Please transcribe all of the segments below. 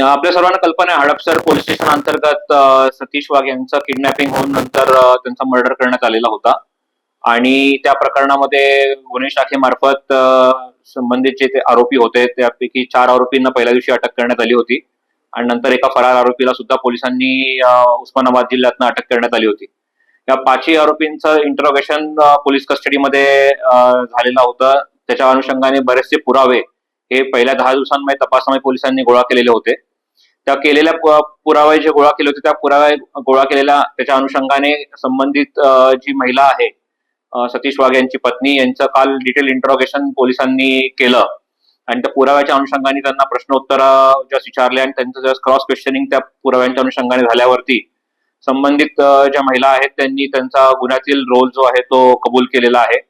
आपल्या सर्वांना कल्पना आहे, हडपसर पोलीस स्टेशन अंतर्गत सतीश वाघ यांचं किडनॅपिंग होऊन नंतर त्यांचा मर्डर करण्यात आलेला होता आणि त्या प्रकरणामध्ये गुन्हे शाखेमार्फत संबंधित जे ते आरोपी होते त्यापैकी 4 आरोपींना पहिल्या दिवशी अटक करण्यात आली होती आणि नंतर एका फरार आरोपीला सुद्धा पोलिसांनी उस्मानाबाद जिल्ह्यातनं अटक करण्यात आली होती. या 5ही आरोपींचं इंटरोगेशन पोलीस कस्टडीमध्ये झालेलं होतं. त्याच्या अनुषंगाने बरेचसे पुरावे हे पहिल्या 10 दिवसांमध्ये तपासामध्ये पोलिसांनी गोळा केलेले होते. त्या केलेल्या पुरावे जे गोळा केले होते त्या पुरावे गोळा केलेल्या त्याच्या अनुषंगाने संबंधित जी महिला आहे सतीश वाघ यांची पत्नी यांचं काल डिटेल इंटरोगेशन पोलिसांनी केलं आणि त्या पुराव्याच्या अनुषंगाने त्यांना प्रश्नोत्तर विचारले आणि त्यांचं क्रॉस क्वेश्चनिंग त्या पुराव्यांच्या अनुषंगाने झाल्यावरती संबंधित ज्या महिला आहेत त्यांनी त्यांचा गुन्ह्यातील रोल जो आहे तो कबूल केलेला आहे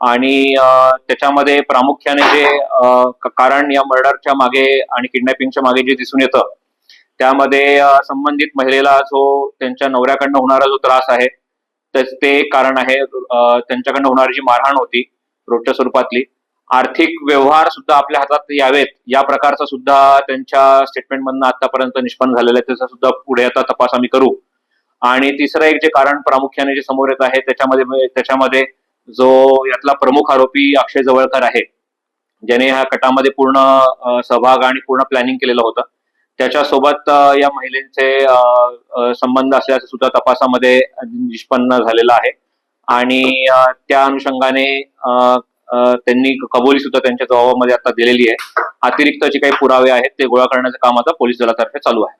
आणि त्याच्यामध्ये प्रामुख्याने जे कारण या मर्डरच्या मागे आणि किडनॅपिंगच्या मागे जे दिसून येतं त्यामध्ये संबंधित महिलेला जो त्यांच्या नवऱ्याकडनं होणारा जो त्रास आहे ते एक कारण आहे. त्यांच्याकडनं होणारी जी मारहाण होती रोजच्या स्वरूपातली, आर्थिक व्यवहार सुद्धा आपल्या हातात यावेत या प्रकारचा सुद्धा त्यांच्या स्टेटमेंटमधनं आतापर्यंत निष्पन्न झालेलं आहे. त्याचा सुद्धा पुढे आता तपास आम्ही करू. आणि तिसरं एक जे कारण प्रामुख्याने जे समोर येत आहे त्याच्यामध्ये जो यातला प्रमुख आरोपी अक्षय जवळकर आहे, ज्याने ह्या कटामध्ये पूर्ण सहभाग आणि पूर्ण प्लॅनिंग केलेलं होतं, त्याच्यासोबत या महिलेचे संबंध असल्याचं सुद्धा तपासामध्ये निष्पन्न झालेलं आहे आणि त्या अनुषंगाने त्यांनी कबुली सुद्धा त्यांच्या जबाबामध्ये आता दिलेली आहे. अतिरिक्त जे काही पुरावे आहेत ते गोळा करण्याचं काम आता पोलीस दलातर्फे चालू आहे.